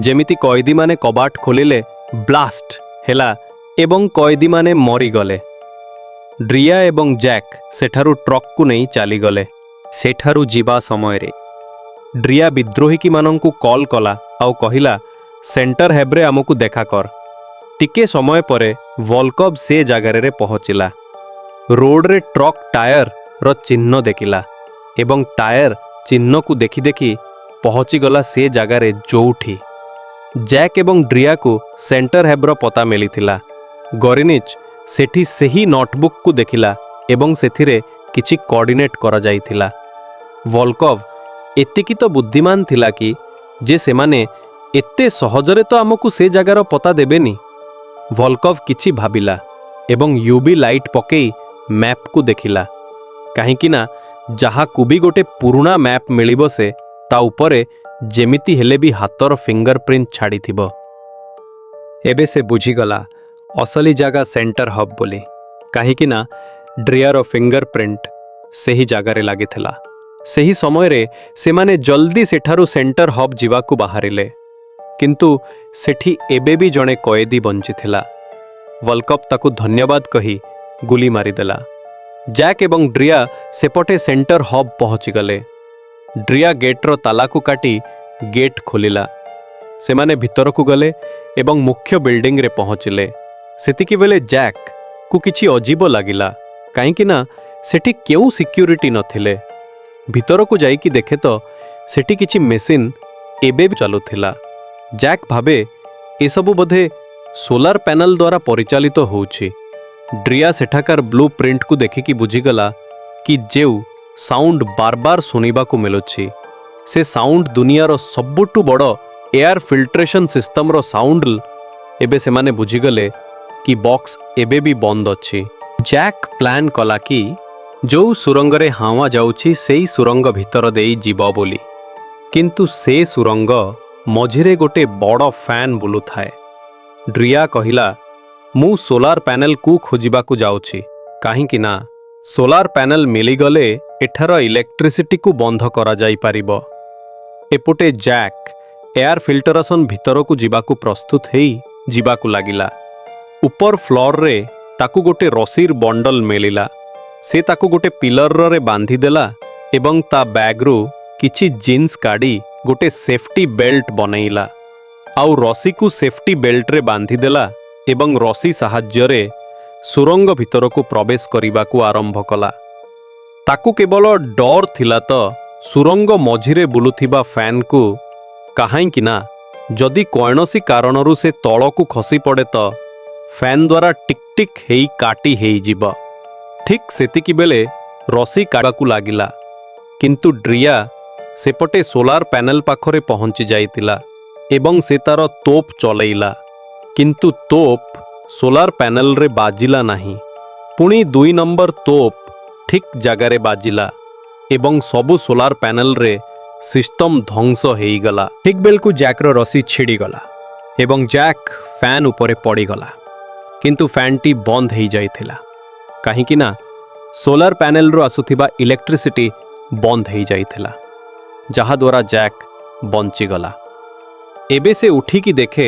ଯେମିତି କଏଦୀମାନେ କବାଟ ଖୋଲିଲେ ବ୍ଲାଷ୍ଟ ହେଲା ଏବଂ କଏଦୀମାନେ ମରିଗଲେ। ଡ୍ରେୟା ଏବଂ ଜ୍ୟାକ୍ ସେଠାରୁ ଟ୍ରକ୍କୁ ନେଇ ଚାଲିଗଲେ। ସେଠାରୁ ଯିବା ସମୟରେ ଡ୍ରେୟା ବିଦ୍ରୋହୀମାନଙ୍କୁ କଲ୍ କଲା ଆଉ କହିଲା, ସେଣ୍ଟର ହେବ୍ରେ ଆମକୁ ଦେଖା କର। ଟିକେ ସମୟ ପରେ ଭଲ୍କୋଭ୍ ସେ ଜାଗାରେ ପହଞ୍ଚିଲା। ରୋଡରେ ଟ୍ରକ୍ ଟାୟାରର ଚିହ୍ନ ଦେଖିଲା ଏବଂ ଟାୟାର ଚିହ୍ନକୁ ଦେଖି ଦେଖି ପହଞ୍ଚିଗଲା ସେ ଜାଗାରେ ଯୋଉଠି ଜ୍ୟାକ୍ ଏବଂ ଡ୍ରେୟାକୁ ସେଣ୍ଟର ହେବ୍ର ପତା ମିଳିଥିଲା। ଗରିନିଚ୍ ସେଠି ସେହି ନୋଟବୁକ୍କୁ ଦେଖିଲା ଏବଂ ସେଥିରେ କିଛି କୋଅର୍ଡିନେଟ୍ କରାଯାଇଥିଲା। ଭଲ୍କୋଭ୍ ଏତିକି ତ ବୁଦ୍ଧିମାନ ଥିଲା କି ଯେ ସେମାନେ ଏତେ ସହଜରେ ତ ଆମକୁ ସେ ଜାଗାର ପତା ଦେବେନି। ଭଲ୍କୋଭ୍ କିଛି ଭାବିଲା ଏବଂ ୟୁଭି ଲାଇଟ୍ ପକେଇ ମ୍ୟାପ୍କୁ ଦେଖିଲା, କାହିଁକି ନା ଯାହାକୁ ବି ଗୋଟେ ପୁରୁଣା ମ୍ୟାପ୍ ମିଳିବ ସେ ତା ଉପରେ ଯେମିତି ହେଲେ ବି ହାତର ଫିଙ୍ଗରପ୍ରିଣ୍ଟ ଛାଡ଼ିଥିବ। ଏବେ ସେ ବୁଝିଗଲା ଅସଲି ଜାଗା ସେଣ୍ଟର ହବ୍ ବୋଲି, କାହିଁକି ନା ଡ୍ରେୟାର ଫିଙ୍ଗରପ୍ରିଣ୍ଟ ସେହି ଜାଗାରେ ଲାଗିଥିଲା। ସେହି ସମୟରେ ସେମାନେ ଜଲ୍ଦି ସେଠାରୁ ସେଣ୍ଟର ହବ୍ ଯିବାକୁ ବାହାରିଲେ, କିନ୍ତୁ ସେଠି ଏବେ ବି ଜଣେ କଏଦୀ ବଞ୍ଚିଥିଲା। ଭଲ୍କୋଭ୍ ତାକୁ ଧନ୍ୟବାଦ କହି ଗୁଲି ମାରିଦେଲା। ଜ୍ୟାକ୍ ଏବଂ ଡ୍ରେୟା ସେପଟେ ସେଣ୍ଟର ହବ୍ ପହଞ୍ଚିଗଲେ। ଡ୍ରେୟା ଗେଟ୍ର ତାଲାକୁ କାଟି ଗେଟ୍ ଖୋଲିଲା। ସେମାନେ ଭିତରକୁ ଗଲେ ଏବଂ ମୁଖ୍ୟ ବିଲ୍ଡିଂରେ ପହଞ୍ଚିଲେ। ସେତିକିବେଳେ ଜ୍ୟାକ୍କୁ କିଛି ଅଜୀବ ଲାଗିଲା, କାହିଁକି ନା ସେଠି କେଉଁ ସିକ୍ୟୁରିଟି ନଥିଲେ। ଭିତରକୁ ଯାଇକି ଦେଖେ ତ ସେଠି କିଛି ମେସିନ୍ ଏବେ ବି ଚାଲୁଥିଲା। ଜ୍ୟାକ୍ ଭାବେ ଏସବୁ ବୋଧେ ସୋଲାର ପ୍ୟାନେଲ ଦ୍ୱାରା ପରିଚାଳିତ ହେଉଛି। ଡ୍ରେୟା ସେଠାକାର ବ୍ଲୁ ପ୍ରିଣ୍ଟକୁ ଦେଖିକି ବୁଝିଗଲା କି ଯେଉଁ ସାଉଣ୍ଡ ବାରବାର ଶୁଣିବାକୁ ମିଳୁଛି ସେ ସାଉଣ୍ଡ ଦୁନିଆର ସବୁଠୁ ବଡ଼ ଏୟାର ଫିଲ୍ଟ୍ରେସନ୍ ସିଷ୍ଟମର ସାଉଣ୍ଡ। ଏବେ ସେମାନେ ବୁଝିଗଲେ କି ବକ୍ସ ଏବେ ବି ବନ୍ଦ ଅଛି। ଜ୍ୟାକ୍ ପ୍ଲାନ୍ କଲା କି ଯେଉଁ ସୁରଙ୍ଗରେ ହାୱା ଯାଉଛି ସେଇ ସୁରଙ୍ଗ ଭିତର ଦେଇ ଯିବ ବୋଲି, କିନ୍ତୁ ସେ ସୁରଙ୍ଗ ମଝିରେ ଗୋଟେ ବଡ଼ ଫ୍ୟାନ୍ ବୁଲୁଥାଏ। ଡ୍ରେୟା କହିଲା, ମୁଁ ସୋଲାର ପ୍ୟାନେଲକୁ ଖୋଜିବାକୁ ଯାଉଛି, କାହିଁକି ନା ସୋଲାର ପ୍ୟାନେଲ ମିଳିଗଲେ ଏଠାର ଇଲେକ୍ଟ୍ରିସିଟିକୁ ବନ୍ଦ କରାଯାଇପାରିବ। ଏପଟେ ଜ୍ୟାକ୍ ଏୟାର ଫିଲ୍ଟରେସନ୍ ଭିତରକୁ ଯିବାକୁ ପ୍ରସ୍ତୁତ ହେଇ ଯିବାକୁ ଲାଗିଲା। ଉପର ଫ୍ଲୋରରେ ତାକୁ ଗୋଟେ ରସିର ବଣ୍ଡଲ ମିଳିଲା। ସେ ତାକୁ ଗୋଟେ ପିଲରରେ ବାନ୍ଧିଦେଲା ଏବଂ ତା ବ୍ୟାଗ୍ରୁ କିଛି ଜିନ୍ସ କାଢ଼ି ଗୋଟେ ସେଫ୍ଟି ବେଲ୍ଟ ବନେଇଲା ଆଉ ରସିକୁ ସେଫ୍ଟି ବେଲ୍ଟରେ ବାନ୍ଧିଦେଲା ଏବଂ ରସି ସାହାଯ୍ୟରେ ସୁରଙ୍ଗ ଭିତରକୁ ପ୍ରବେଶ କରିବାକୁ ଆରମ୍ଭ କଲା। ତାକୁ କେବଳ ଡର ଥିଲା ତ ସୁରଙ୍ଗ ମଝିରେ ବୁଲୁଥିବା ଫ୍ୟାନ୍କୁ, କାହିଁକି ନା ଯଦି କୌଣସି କାରଣରୁ ସେ ତଳକୁ ଖସି ପଡ଼େ ତ ଫ୍ୟାନ୍ ଦ୍ୱାରା ଟିକ୍ ଟିକ୍ ହେଇ କାଟି ହେଇଯିବ। ଠିକ୍ ସେତିକିବେଳେ ରସି କାଢ଼ିବାକୁ ଲାଗିଲା, କିନ୍ତୁ ଡ୍ରେୟା ସେପଟେ ସୋଲାର ପ୍ୟାନେଲ ପାଖରେ ପହଞ୍ଚି ଯାଇଥିଲା ଏବଂ ସେ ତାର ତୋପ ଚଲେଇଲା, କିନ୍ତୁ ତୋପ ସୋଲାର ପ୍ୟାନେଲରେ ବାଜିଲା ନାହିଁ। ପୁଣି 2 ନମ୍ବର ତୋପ ଠିକ୍ ଜାଗାରେ ବାଜିଲା ଏବଂ ସବୁ ସୋଲାର ପ୍ୟାନେଲରେ ସିଷ୍ଟମ ଧ୍ୱଂସ ହେଇଗଲା। ଠିକ୍ ବେଳକୁ ଜ୍ୟାକ୍ର ରସି ଛିଡ଼ିଗଲା ଏବଂ ଜ୍ୟାକ୍ ଫ୍ୟାନ୍ ଉପରେ ପଡ଼ିଗଲା, କିନ୍ତୁ ଫ୍ୟାନ୍ଟି ବନ୍ଦ ହେଇଯାଇଥିଲା, କାହିଁକି ନା सोलार पैनेलରୁ ଆସୁଥିବା ଇଲେକ୍ଟ୍ରିସିଟି ବନ୍ଦ ହେଇଯାଇଥିଲା, ଯାହାଦ୍ୱାରା ଜ୍ୟାକ୍ ବଞ୍ଚିଗଲା। ଏବେ ସେ ଉଠିକି ଦେଖେ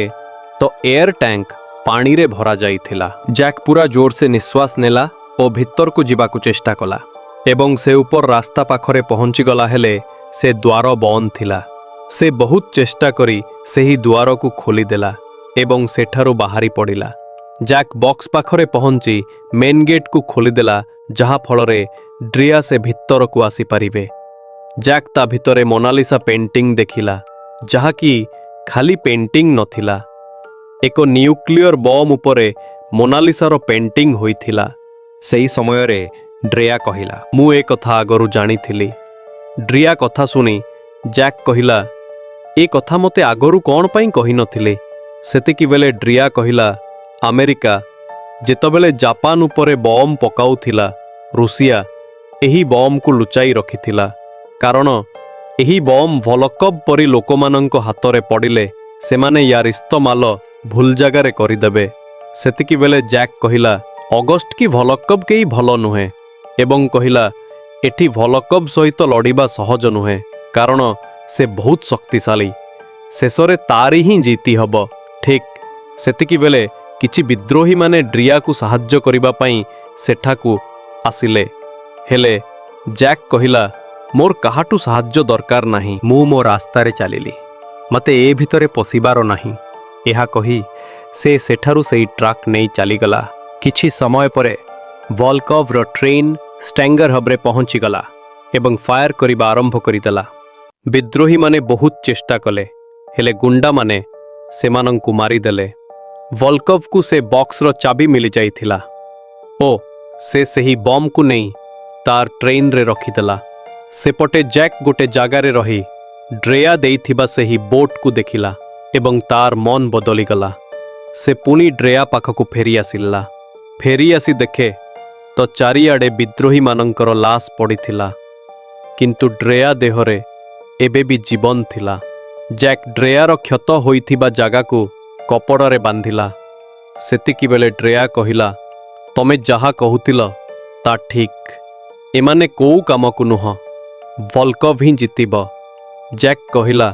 ତ ଏୟାର ଟ୍ୟାଙ୍କ ପାଣିରେ ଭରା ଯାଇଥିଲା। ଜ୍ୟାକ୍ ପୁରା ଜୋରସେ ନିଶ୍ୱାସ ନେଲା ଓ ଭିତରକୁ ଯିବାକୁ ଚେଷ୍ଟା କଲା ଏବଂ ସେ ଉପର ରାସ୍ତା ପାଖରେ ପହଞ୍ଚିଗଲା, ହେଲେ ସେ ଦ୍ୱାର ବନ୍ଦ ଥିଲା। ସେ ବହୁତ ଚେଷ୍ଟା କରି ସେହି ଦ୍ୱାରକୁ ଖୋଲିଦେଲା ଏବଂ ସେଠାରୁ ବାହାରି ପଡ଼ିଲା। ଜ୍ୟାକ୍ ବକ୍ସ ପାଖରେ ପହଞ୍ଚି ମେନ୍ ଗେଟ୍କୁ ଖୋଲିଦେଲା, ଯାହାଫଳରେ ଡ୍ରିଆ ସେ ଭିତରକୁ ଆସିପାରିବେ। ଜ୍ୟାକ୍ ତା ଭିତରେ ମୋନାଲିସା ପେଣ୍ଟିଂ ଦେଖିଲା, ଯାହାକି ଖାଲି ପେଣ୍ଟିଂ ନଥିଲା, ଏକ ନ୍ୟୁକ୍ଲିୟର ବମ୍ ଉପରେ ମୋନାଲିସାର ପେଣ୍ଟିଂ ହୋଇଥିଲା। ସେହି ସମୟରେ ଡ୍ରେୟା କହିଲା, ମୁଁ ଏ କଥା ଆଗରୁ ଜାଣିଥିଲି। ଡ୍ରିଆ କଥା ଶୁଣି ଜ୍ୟାକ୍ କହିଲା, ଏ କଥା ମୋତେ ଆଗରୁ କ'ଣ ପାଇଁ କହିନଥିଲେ? ସେତିକିବେଳେ ଡ୍ରିଆ କହିଲା, ଆମେରିକା ଯେତେବେଳେ ଜାପାନ ଉପରେ ବମ୍ ପକାଉଥିଲା, ରୁଷିଆ ଏହି ବମ୍କୁ ଲୁଚାଇ ରଖିଥିଲା, କାରଣ ଏହି ବମ୍ ଭଲକବ୍ ପରି ଲୋକମାନଙ୍କ ହାତରେ ପଡ଼ିଲେ ସେମାନେ ୟାର ଇସ୍ତମାଲ ଭୁଲ ଜାଗାରେ କରିଦେବେ। ସେତିକିବେଳେ ଜ୍ୟାକ୍ କହିଲା, ଅଗଷ୍ଟ କି ଭଲକବ୍ କେହି ଭଲ ନୁହେଁ ଏବଂ କହିଲା, ଏଠି ଭଲକବ୍ ସହିତ ଲଢ଼ିବା ସହଜ ନୁହେଁ, କାରଣ ସେ ବହୁତ ଶକ୍ତିଶାଳୀ। ଶେଷରେ ତାରି ହିଁ ଜିତି ହେବ। ଠିକ୍ ସେତିକିବେଳେ କିଛି ବିଦ୍ରୋହୀମାନେ ଡ୍ରିଆକୁ ସାହାଯ୍ୟ କରିବା ପାଇଁ ସେଠାକୁ ଆସିଲେ, ହେଲେ ଜ୍ୟାକ୍ କହିଲା, ମୋର କାହାଠୁ ସାହାଯ୍ୟ ଦରକାର ନାହିଁ, ମୁଁ ମୋ ରାସ୍ତାରେ ଚାଲିଲି, ମୋତେ ଏ ଭିତରେ ପଶିବାର ନାହିଁ। ଏହା କହି ସେ ସେଠାରୁ ସେହି ଟ୍ରାକ୍ ନେଇ ଚାଲିଗଲା। କିଛି ସମୟ ପରେ ଭଲ୍କଭ୍ର ଟ୍ରେନ୍ ଷ୍ଟାଙ୍ଗର ହବ୍ରେ ପହଞ୍ଚିଗଲା ଏବଂ ଫାୟାର କରିବା ଆରମ୍ଭ କରିଦେଲା। ବିଦ୍ରୋହୀମାନେ ବହୁତ ଚେଷ୍ଟା କଲେ, ହେଲେ ଗୁଣ୍ଡାମାନେ ସେମାନଙ୍କୁ ମାରିଦେଲେ। ଭଲ୍କଭ୍କୁ ସେ ବକ୍ସର ଚାବି ମିଳିଯାଇଥିଲା ଓ ସେ ସେହି ବମ୍କୁ ନେଇ ତାର ଟ୍ରେନ୍ରେ ରଖିଦେଲା। ସେପଟେ ଜ୍ୟାକ୍ ଗୋଟେ ଜାଗାରେ ରହି ଡ୍ରେୟା ଦେଇଥିବା ସେହି ବୋଟ୍କୁ ଦେଖିଲା ଏବଂ ତାର ମନ ବଦଳିଗଲା। ସେ ପୁଣି ଡ୍ରେୟା ପାଖକୁ ଫେରିଆସିଲା। ଫେରିଆସି ଦେଖେ ତ ଚାରିଆଡ଼େ ବିଦ୍ରୋହୀମାନଙ୍କର ଲାଶ ପଡ଼ିଥିଲା, କିନ୍ତୁ ଡ୍ରେୟା ଦେହରେ ଏବେ ବି ଜୀବନ ଥିଲା। ଜ୍ୟାକ୍ ଡ୍ରେୟାର କ୍ଷତ ହୋଇଥିବା ଜାଗାକୁ କପଡ଼ାରେ ବାନ୍ଧିଲା। ସେତିକିବେଳେ ଡ୍ରେୟା କହିଲା, ତମେ ଯାହା କହୁଥିଲ ତା ଠିକ୍, ଏମାନେ କୋଉ କାମକୁ ନୁହଁ, ଭଲ୍କଭ୍ ହିଁ ଜିତିବ। ଜ୍ୟାକ୍ କହିଲା,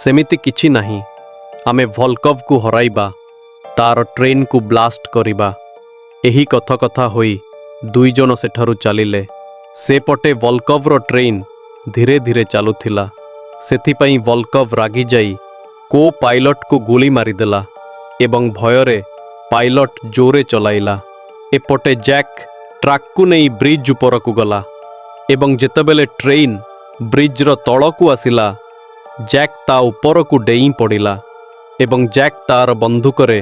ସେମିତି କିଛି ନାହିଁ, ଆମେ ଭଲ୍କଭ୍କୁ ହରାଇବା, ତାର ଟ୍ରେନ୍କୁ ବ୍ଲାଷ୍ଟ କରିବା। ଏହି କଥା ହୋଇ ଦୁଇଜଣ ସେଠାରୁ ଚାଲିଲେ। ସେପଟେ ଭଲ୍କଭ୍ର ଟ୍ରେନ୍ ଧୀରେ ଧୀରେ ଚାଲୁଥିଲା। ସେଥିପାଇଁ ଭଲ୍କଭ୍ ରାଗିଯାଇ କୋ ପାଇଲଟକୁ ଗୁଳି ମାରିଦେଲା ଏବଂ ଭୟରେ ପାଇଲଟ ଜୋରେ ଚଲାଇଲା। ଏପଟେ ଜ୍ୟାକ୍ ଟ୍ରାକ୍କୁ ନେଇ ବ୍ରିଜ୍ ଉପରକୁ ଗଲା ଏବଂ ଯେତେବେଳେ ଟ୍ରେନ୍ ବ୍ରିଜ୍ର ତଳକୁ ଆସିଲା, ଜ୍ୟାକ୍ ତା ଉପରକୁ ଡେଇଁ ପଡ଼ିଲା ଏବଂ ଜ୍ୟାକ୍ ତାର ବନ୍ଧୁକରେ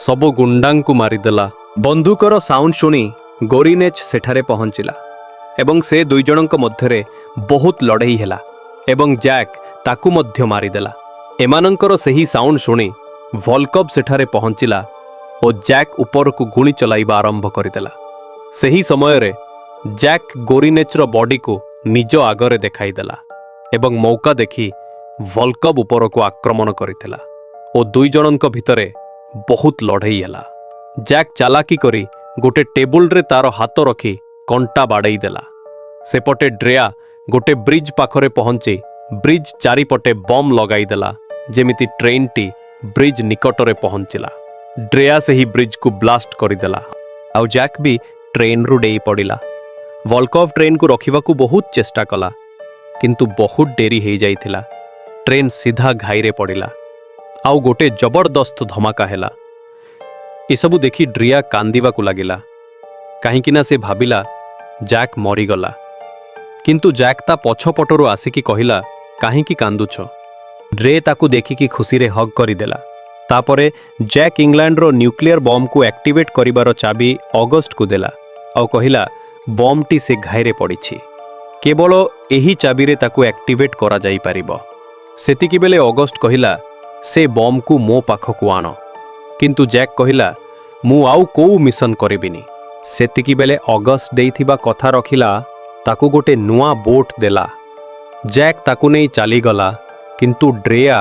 ସବୁ ଗୁଣ୍ଡାଙ୍କୁ ମାରିଦେଲା। ବନ୍ଧୁକର ସାଉଣ୍ଡ ଶୁଣି ଗୋରିନେଚ୍ ସେଠାରେ ପହଞ୍ଚିଲା ଏବଂ ସେ ଦୁଇଜଣଙ୍କ ମଧ୍ୟରେ ବହୁତ ଲଢ଼େଇ ହେଲା ଏବଂ ଜ୍ୟାକ୍ ତାକୁ ମଧ୍ୟ ମାରିଦେଲା। ଏମାନଙ୍କର ସେହି ସାଉଣ୍ଡ ଶୁଣି ଭଲ୍କଭ୍ ସେଠାରେ ପହଞ୍ଚିଲା ଓ ଜ୍ୟାକ୍ ଉପରକୁ ଗୁଳି ଚଲାଇବା ଆରମ୍ଭ କରିଦେଲା। ସେହି ସମୟରେ ଜ୍ୟାକ୍ ଗୋରିନେଚ୍ର ବଡିକୁ ନିଜ ଆଗରେ ଦେଖାଇଦେଲା ଏବଂ ମୌକା ଦେଖି ଭଲ୍କଭ୍ ଉପରକୁ ଆକ୍ରମଣ କରିଥିଲା ଓ ଦୁଇଜଣଙ୍କ ଭିତରେ ବହୁତ ଲଢ଼େଇ ହେଲା। ଜ୍ୟାକ୍ ଚାଲାକି କରି ଗୋଟେ ଟେବୁଲରେ ତାର ହାତ ରଖି କଣ୍ଟା ବାଡ଼େଇ ଦେଲା। ସେପଟେ ଡ୍ରେୟା ଗୋଟେ ବ୍ରିଜ୍ ପାଖରେ ପହଞ୍ଚି ବ୍ରିଜ୍ ଚାରିପଟେ ବମ୍ ଲଗାଇଦେଲା, ଯେମିତି ଟ୍ରେନ୍ଟି ବ୍ରିଜ୍ ନିକଟରେ ପହଞ୍ଚିଲା। ଡ୍ରେୟା ସେହି ବ୍ରିଜ୍କୁ ବ୍ଲାଷ୍ଟ କରିଦେଲା ଆଉ ଜ୍ୟାକ୍ ବି ଟ୍ରେନ୍ରୁ ଡେଇଁ ପଡ଼ିଲା। ଭଲ୍କଭ୍ ଟ୍ରେନ୍କୁ ରଖିବାକୁ ବହୁତ ଚେଷ୍ଟା କଲା, କିନ୍ତୁ ବହୁତ ଡେରି ହେଇଯାଇଥିଲା। ଟ୍ରେନ୍ ସିଧା ଘାଇରେ ପଡ଼ିଲା ଆଉ ଗୋଟେ ଜବରଦସ୍ତ ଧମାକା ହେଲା। ଏସବୁ ଦେଖି ଡ୍ରିଆ କାନ୍ଦିବାକୁ ଲାଗିଲା, କାହିଁକିନା ସେ ଭାବିଲା ଜ୍ୟାକ୍ ମରିଗଲା। କିନ୍ତୁ ଜ୍ୟାକ୍ ତା ପଛପଟରୁ ଆସିକି କହିଲା, କାହିଁକି କାନ୍ଦୁଛ? ଡ୍ରେ ତାକୁ ଦେଖିକି ଖୁସିରେ ହଗ୍ କରିଦେଲା। ତାପରେ ଜ୍ୟାକ୍ ଇଂଲଣ୍ଡର ନ୍ୟୁକ୍ଲିୟର ବମ୍କୁ ଆକ୍ଟିଭେଟ୍ କରିବାର ଚାବି ଅଗଷ୍ଟକୁ ଦେଲା ଆଉ କହିଲା, ବମ୍ଟି ସେ ଘାଇରେ ପଡ଼ିଛି, କେବଳ ଏହି ଚାବିରେ ତାକୁ ଆକ୍ଟିଭେଟ୍ କରାଯାଇପାରିବ। ସେତିକିବେଳେ ଅଗଷ୍ଟ କହିଲା, ସେ ବମ୍କୁ ମୋ ପାଖକୁ ଆଣ। କିନ୍ତୁ ଜ୍ୟାକ୍ କହିଲା, ମୁଁ ଆଉ କୋଉ ମିଶନ କରିବିନି। ସେତିକିବେଳେ ଅଗଷ୍ଟ ଦେଇଥିବା କଥା ରଖିଲା, ତାକୁ ଗୋଟେ ନୂଆ ବୋଟ୍ ଦେଲା। ଜ୍ୟାକ୍ ତାକୁ ନେଇ ଚାଲିଗଲା, କିନ୍ତୁ ଡ୍ରେୟା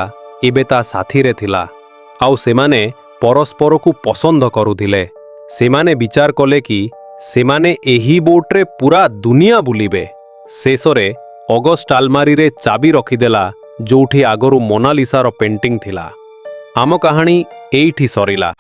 ଏବେ ତା ସାଥିରେ ଥିଲା ଆଉ ସେମାନେ ପରସ୍ପରକୁ ପସନ୍ଦ କରୁଥିଲେ। ସେମାନେ ବିଚାର କଲେ କି ସେମାନେ ଏହି ବୋଟ୍ରେ ପୁରା ଦୁନିଆ ବୁଲିବେ। ଶେଷରେ ଅଗଷ୍ଟ ଆଲମାରିରେ ଚାବି ରଖିଦେଲା ଯୋଉଠି ଆଗରୁ ମୋନାଲିସାର ପେଣ୍ଟିଂ ଥିଲା। ଆମ କାହାଣୀ ଏଇଠି ସରିଲା।